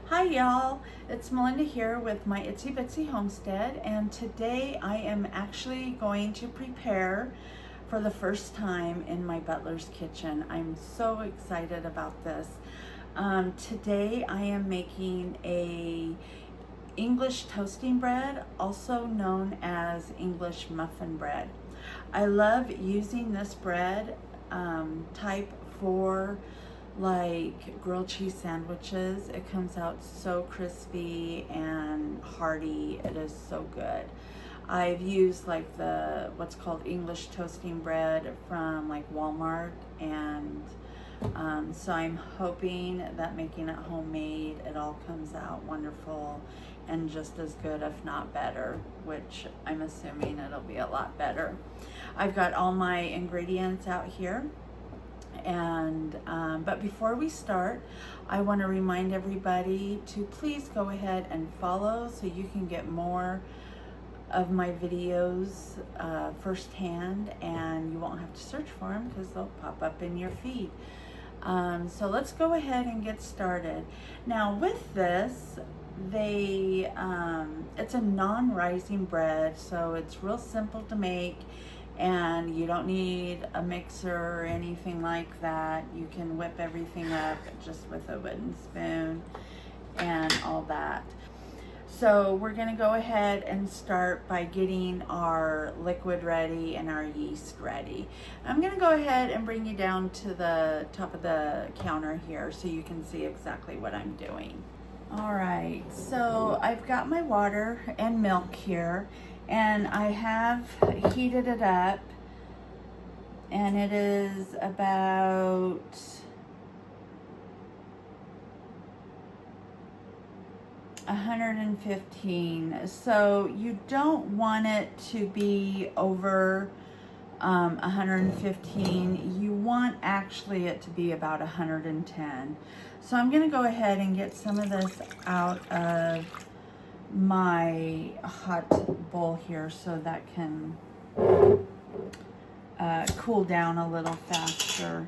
Hi y'all, it's Melinda here with My Itsy Bitsy Homestead, and today I am actually going to prepare for the first time in my butler's kitchen. I'm so excited about this. Today I am making a English toasting bread, also known as English muffin bread. I love using this bread type for like grilled cheese sandwiches. It comes out so crispy and hearty. It is so good. I've used like the what's called English toasting bread from like Walmart, and so I'm hoping that making it homemade, it all comes out wonderful and just as good, if not better, which I'm assuming it'll be a lot better. I've got all my ingredients out here. And but before we start, I want to remind everybody to please go ahead and follow so you can get more of my videos firsthand, and you won't have to search for them because they'll pop up in your feed. So let's go ahead and get started. Now with this, it's a non-rising bread, so it's real simple to make. And you don't need a mixer or anything like that. You can whip everything up just with a wooden spoon and all that. So we're gonna go ahead and start by getting our liquid ready and our yeast ready. I'm gonna go ahead and bring you down to the top of the counter here so you can see exactly what I'm doing. All right, so I've got my water and milk here, and I have heated it up, and it is about 115. So you don't want it to be over 115. You want actually it to be about 110. So I'm gonna go ahead and get some of this out of my hot bowl here so that can cool down a little faster.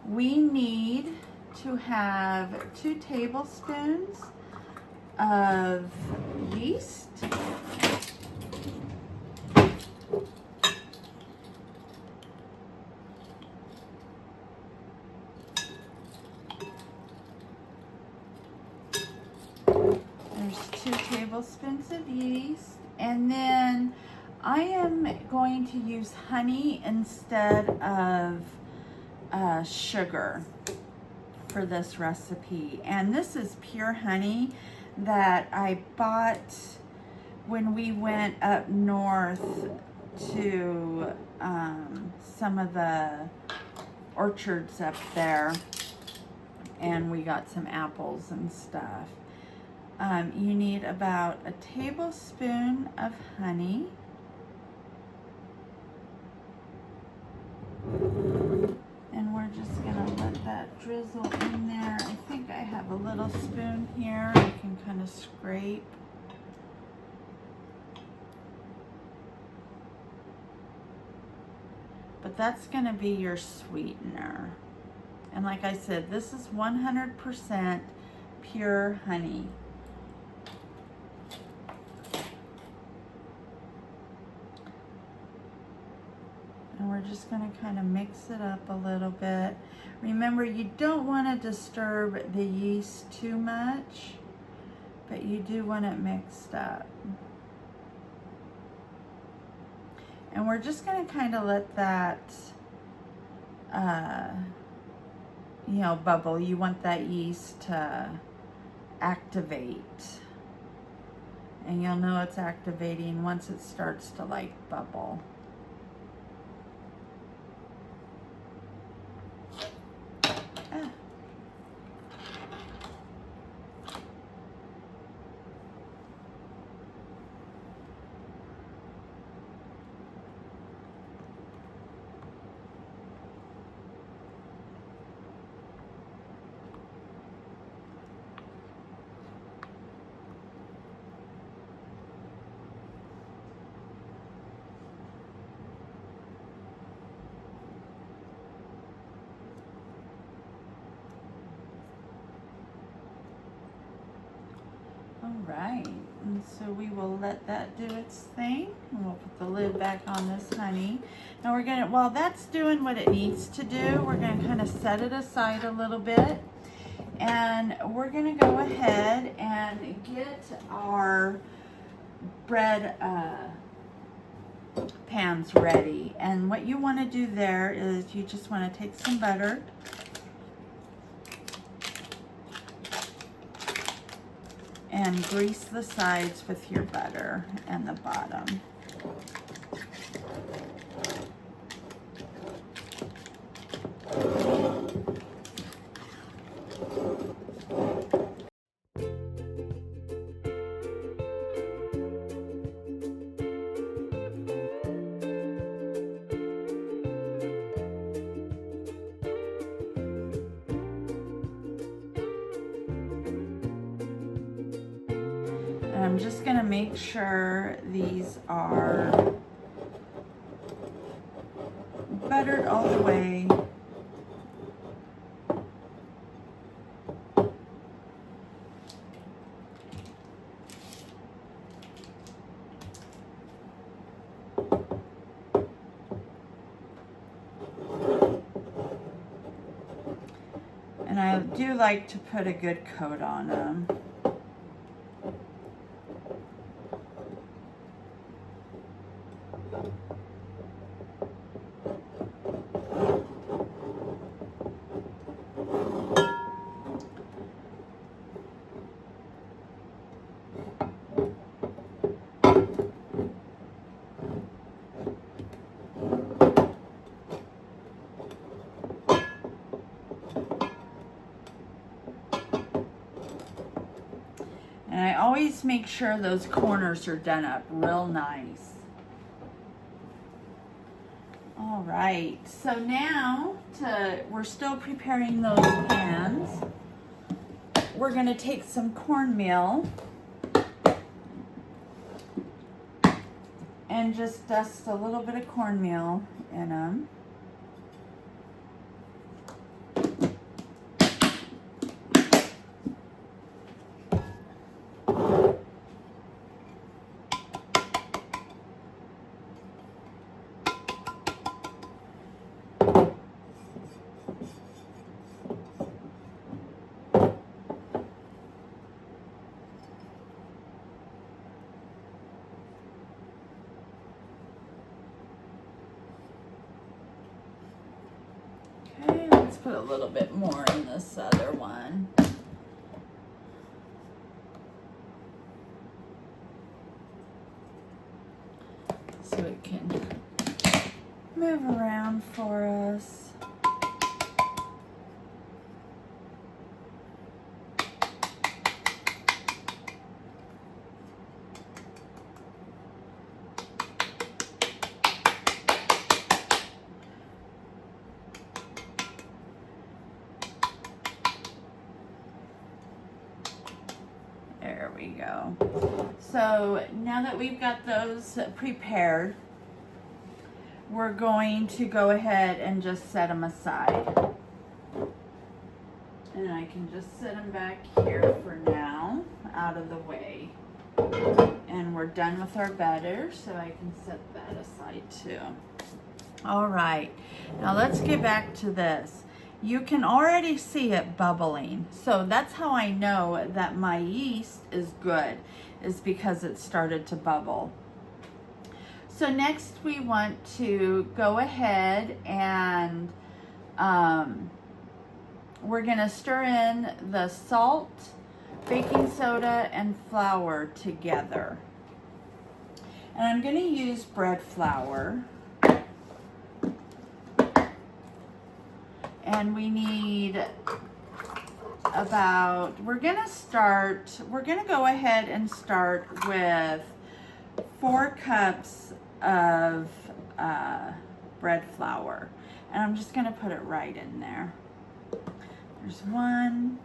We need to have 2 tablespoons of yeast. There's 2 tablespoons of yeast, and then I am going to use honey instead of sugar for this recipe. And this is pure honey that I bought when we went up north to some of the orchards up there, and we got some apples and stuff. You need about a tablespoon of honey. And we're just gonna let that drizzle in there. I think I have a little spoon here. I can kind of scrape. But that's gonna be your sweetener. And like I said, this is 100% pure honey. And we're just going to kind of mix it up a little bit. Remember, you don't want to disturb the yeast too much, but you do want it mixed up. And we're just going to kind of let that, bubble. You want that yeast to activate. And you'll know it's activating once it starts to like bubble. right, and so we will let that do its thing. And we'll put the lid back on this honey. Now we're gonna, while that's doing what it needs to do, we're gonna kind of set it aside a little bit. And we're gonna go ahead and get our bread pans ready. And what you wanna do there is you just wanna take some butter, and grease the sides with your butter and the bottom. I'm just gonna make sure these are buttered all the way. And I do like to put a good coat on them. And I always make sure those corners are done up real nice. All right, so now we're still preparing those pans. We're gonna take some cornmeal and just dust a little bit of cornmeal in them. Okay, let's put a little bit more in this other one. So it can move around for us. There we go. So now that we've got those prepared, we're going to go ahead and just set them aside. And I can just set them back here for now, out of the way. And we're done with our batter, so I can set that aside too. All right, now let's get back to this. You can already see it bubbling. So that's how I know that my yeast is good, is because it started to bubble. So next we want to go ahead and we're gonna stir in the salt, baking soda, and flour together. And I'm gonna use bread flour. And we need about, we're gonna go ahead and start with 4 cups of bread flour. And I'm just gonna put it right in there. There's 1,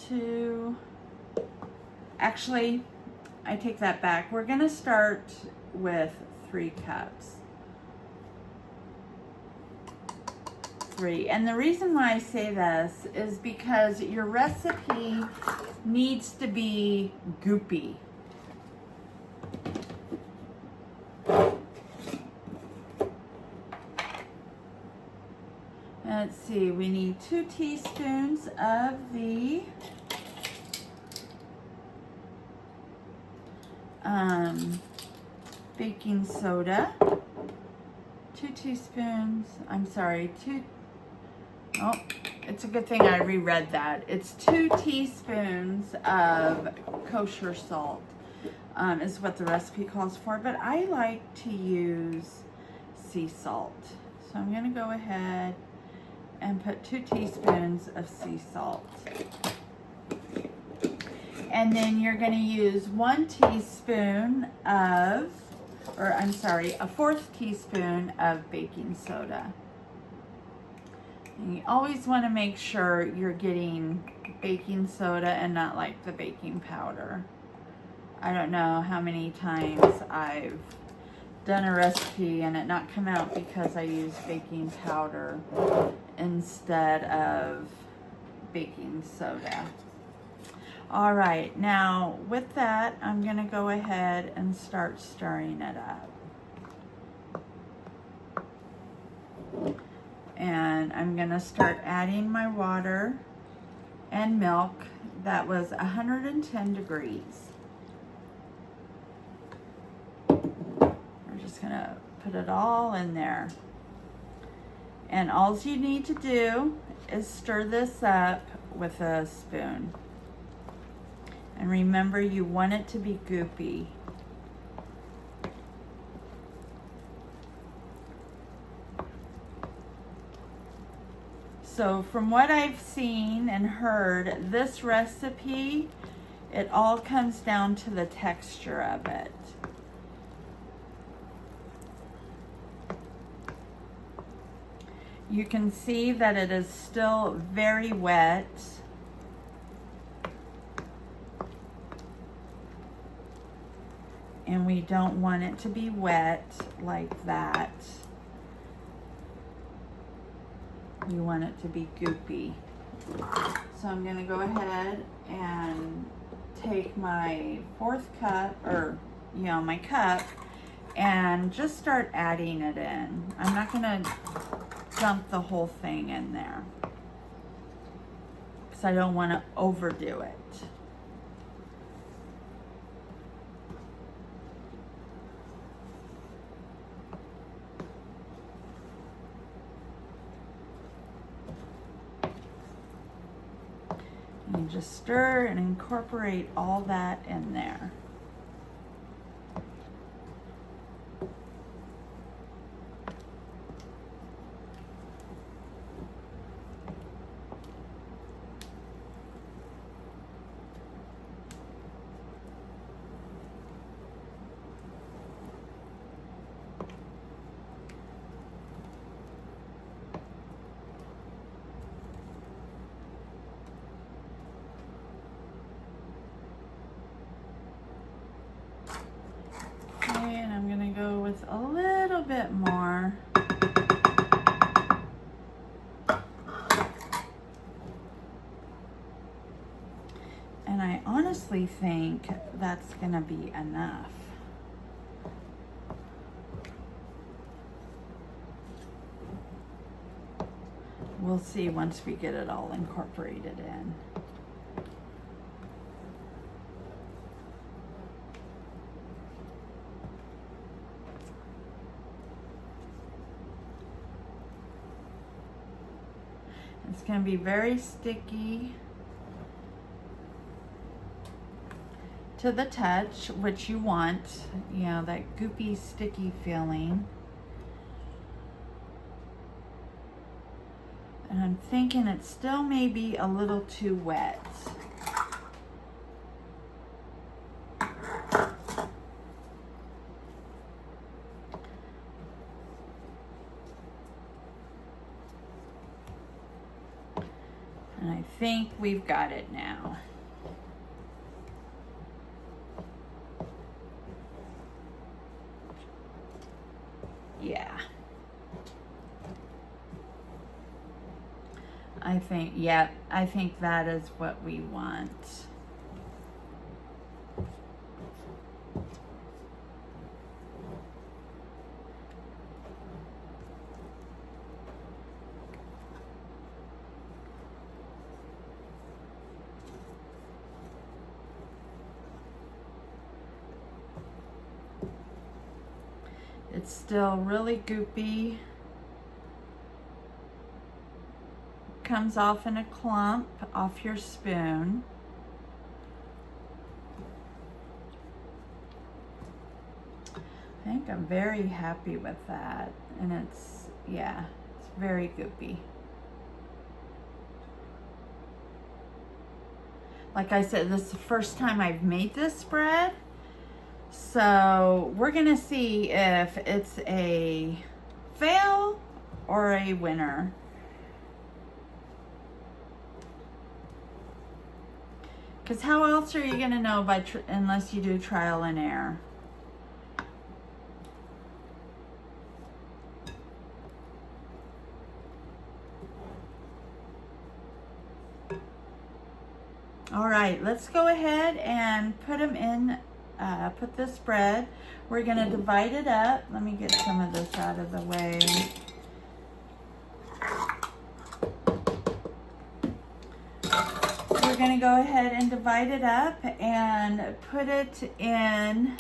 2, actually, I take that back. We're gonna start with 3 cups. 3. And the reason why I say this is because your recipe needs to be goopy. Let's see, we need 2 teaspoons of the baking soda. 2 teaspoons, oh, it's a good thing I reread that. It's 2 teaspoons of kosher salt, is what the recipe calls for, but I like to use sea salt. So I'm gonna go ahead and put 2 teaspoons of sea salt. And then you're gonna use 1 teaspoon of, a 1/4 teaspoon of baking soda. And you always wanna make sure you're getting baking soda and not like the baking powder. I don't know how many times I've done a recipe and it not come out because I used baking powder instead of baking soda. All right, now with that, I'm gonna go ahead and start stirring it up. And I'm gonna start adding my water and milk that was 110 degrees. We're just gonna put it all in there. And all you need to do is stir this up with a spoon. And remember, you want it to be goopy. So from what I've seen and heard, this recipe, it all comes down to the texture of it. You can see that it is still very wet. And we don't want it to be wet like that. We want it to be goopy. So I'm gonna go ahead and take my 4th cup, or my cup, and just start adding it in. I'm not gonna dump the whole thing in there because I don't want to overdo it. And just stir and incorporate all that in there. And I'm gonna go with a little bit more. And I honestly think that's gonna be enough. We'll see once we get it all incorporated in. It's going to be very sticky to the touch, which you want, that goopy, sticky feeling. And I'm thinking it still may be a little too wet. And I think we've got it now. Yeah. think, yep, I think that is what we want. It's still really goopy. Comes off in a clump off your spoon. I think I'm very happy with that. And it's, yeah, it's very goopy. Like I said, this is the first time I've made this bread. So we're gonna see if it's a fail or a winner. Because how else are you gonna know unless you do trial and error? All right, let's go ahead and put them in, put this bread. We're gonna divide it up. Let me get some of this out of the way. We're gonna go ahead and divide it up and put it in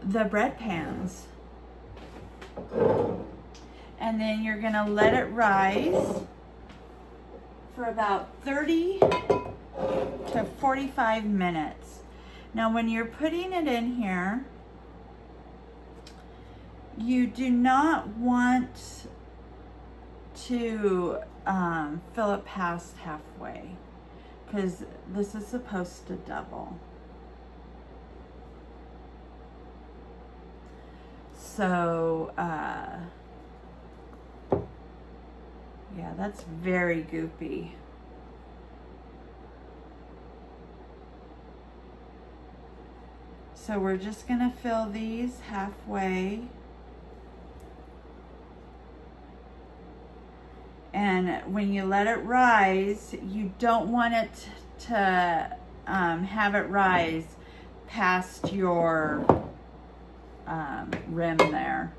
the bread pans. And then you're gonna let it rise for about 30 to 45 minutes. Now when you're putting it in here, you do not want to fill it past halfway, because this is supposed to double. So yeah, that's very goopy. So we're just gonna fill these halfway. And when you let it rise, you don't want it to have it rise past your rim there.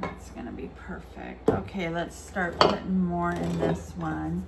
That's gonna be perfect. Okay, let's start putting more in this one.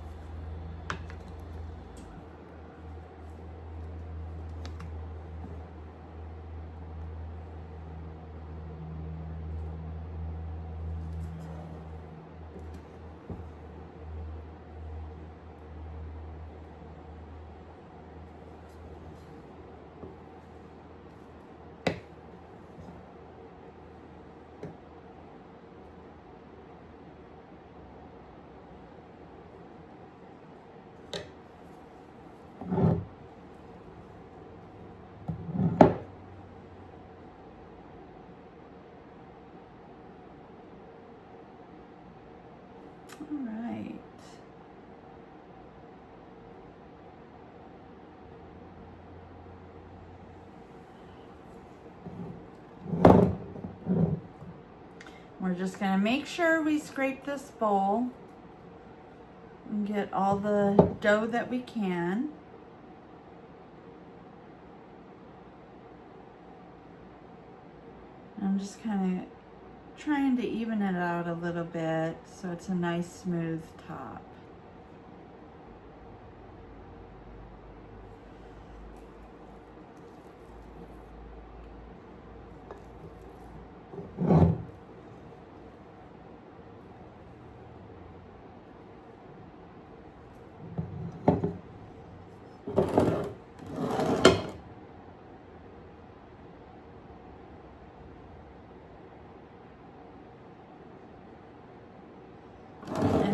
All right. We're just going to make sure we scrape this bowl and get all the dough that we can. I'm just kind of trying to even it out a little bit so it's a nice smooth top.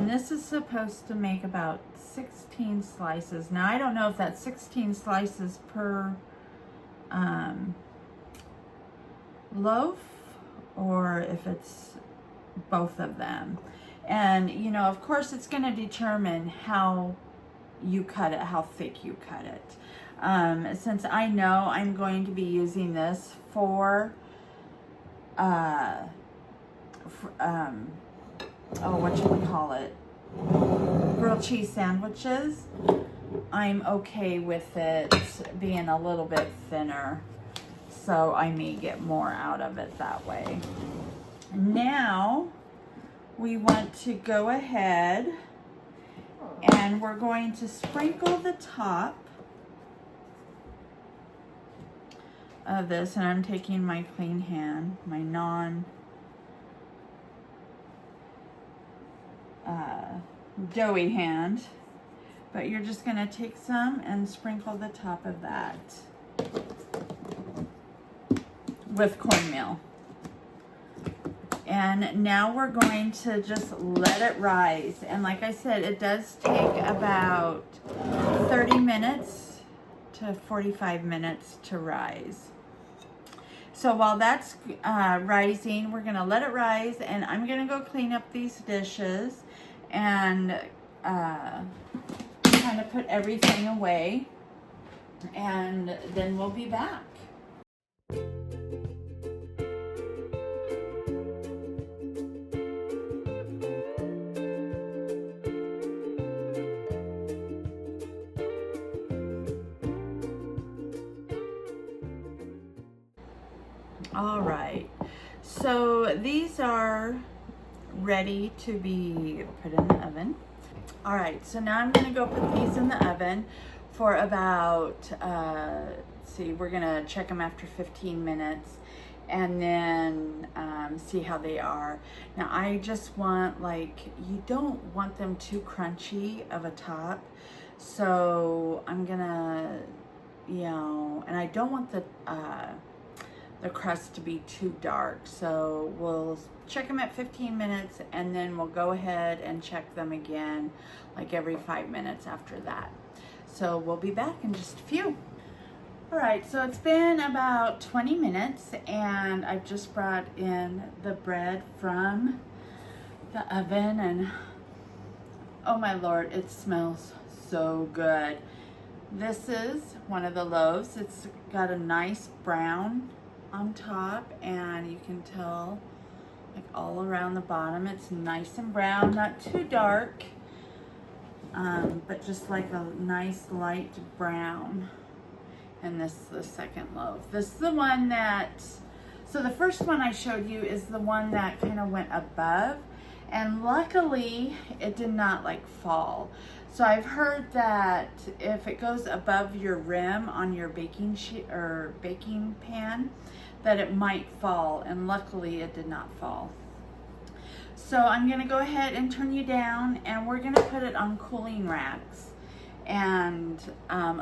This is supposed to make about 16 slices. Now I don't know if that's 16 slices per loaf or if it's both of them. And, you know, of course it's going to determine how you cut it, how thick you cut it. Since I know I'm going to be using this for, grilled cheese sandwiches, I'm okay with it being a little bit thinner. So I may get more out of it that way. Now we want to go ahead and we're going to sprinkle the top of this, and I'm taking my clean hand, my non doughy hand, but you're just going to take some and sprinkle the top of that with cornmeal. And now we're going to just let it rise. And like I said, it does take about 30 minutes to 45 minutes to rise. So while that's rising, we're gonna let it rise, and I'm gonna go clean up these dishes and kind of put everything away, and then we'll be back. All right, so these are ready to be put in the oven. All right, so now I'm gonna go put these in the oven for about, we're gonna check them after 15 minutes and then see how they are. Now I just want, like, you don't want them too crunchy of a top. So I'm gonna, you know, and I don't want the crust to be too dark. So we'll check them at 15 minutes and then we'll go ahead and check them again like every 5 minutes after that. So we'll be back in just a few. All right, so it's been about 20 minutes and I've just brought in the bread from the oven, and oh my Lord, it smells so good. This is one of the loaves. It's got a nice brown on top, and you can tell like all around the bottom it's nice and brown, not too dark, but just like a nice light brown. And this is the second loaf. This is the one that, so the first one I showed you is the one that kind of went above, and luckily it did not like fall. So I've heard that if it goes above your rim on your baking sheet or baking pan, that it might fall, and luckily it did not fall. So I'm gonna go ahead and turn you down, and we're gonna put it on cooling racks and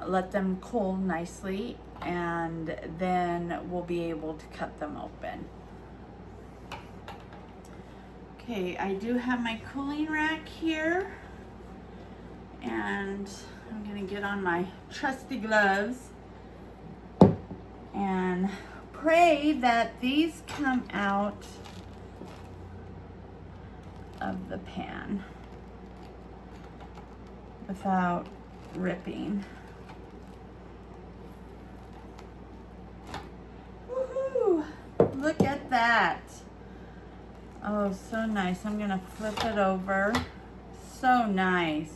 let them cool nicely, and then we'll be able to cut them open. Okay, I do have my cooling rack here, and I'm gonna get on my trusty gloves and pray that these come out of the pan without ripping. Woohoo! Look at that. Oh, so nice. I'm gonna flip it over. So nice.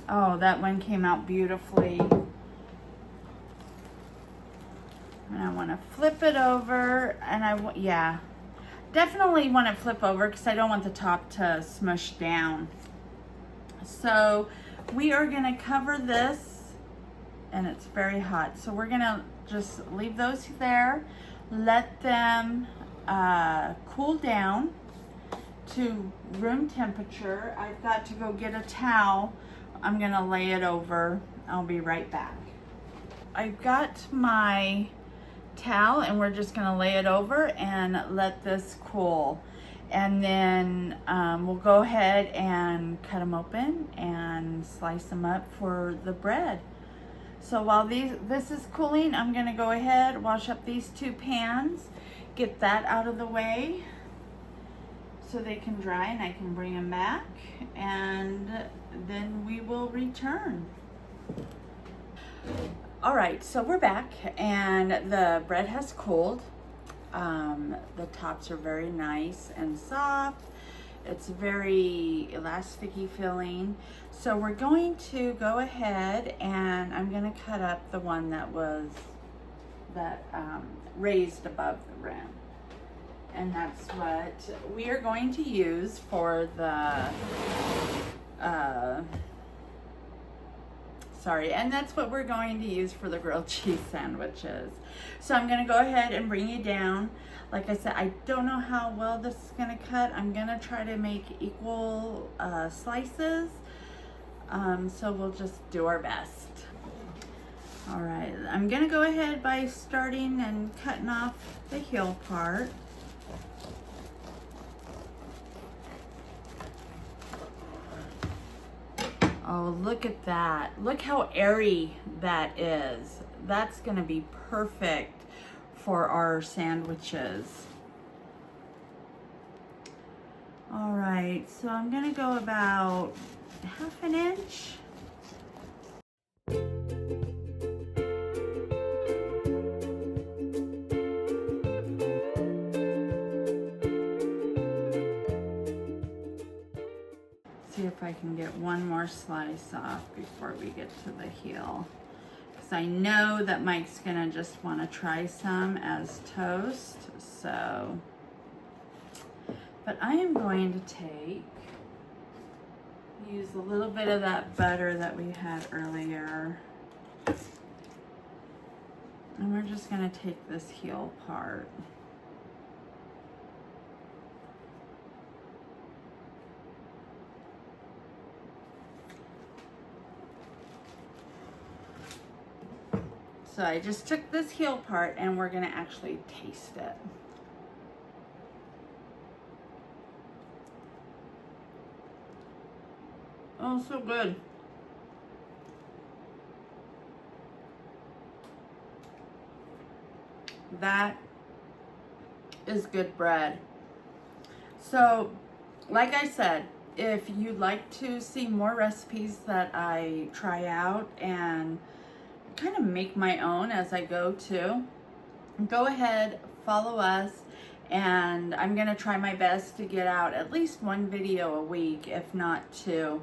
Oh, that one came out beautifully. And I want to flip it over, and yeah, definitely want to flip over because I don't want the top to smush down. So we are going to cover this, and it's very hot. So we're going to just leave those there, let them cool down to room temperature. I've got to go get a towel. I'm gonna lay it over. I'll be right back. I've got my towel, and we're just gonna lay it over and let this cool. And then we'll go ahead and cut them open and slice them up for the bread. So while this is cooling, I'm gonna go ahead, wash up these two pans, get that out of the way so they can dry and I can bring them back, and then we will return. All right, so we're back and the bread has cooled. The tops are very nice and soft. It's very elasticy feeling. So we're going to go ahead and I'm going to cut up the one that was raised above the rim. And that's what we are going to use for the, and that's what we're going to use for the grilled cheese sandwiches. So I'm gonna go ahead and bring you down. Like I said, I don't know how well this is gonna cut. I'm gonna try to make equal slices. So we'll just do our best. All right, I'm gonna go ahead by starting and cutting off the heel part. Oh, look at that. Look how airy that is. That's gonna be perfect for our sandwiches. All right, so I'm gonna go about 1/2 inch. See if I can get one more slice off before we get to the heel. Because I know that Mike's gonna just wanna try some as toast, so. But I am going to use a little bit of that butter that we had earlier. And we're just gonna take this heel part. So I just took this heel part and we're gonna actually taste it. Oh, so good. That is good bread. So, like I said, if you'd like to see more recipes that I try out and kind of make my own as I go too, go ahead, follow us, and I'm gonna try my best to get out at least one video a week, if not two,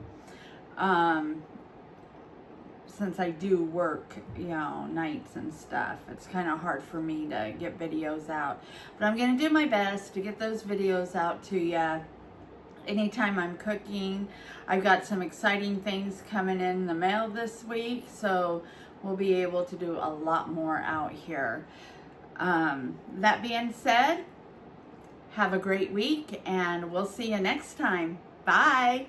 since I do work, you know, nights and stuff. It's kind of hard for me to get videos out, but I'm gonna do my best to get those videos out to you anytime I'm cooking. I've got some exciting things coming in the mail this week, so we'll be able to do a lot more out here. That being said, have a great week and we'll see you next time. Bye.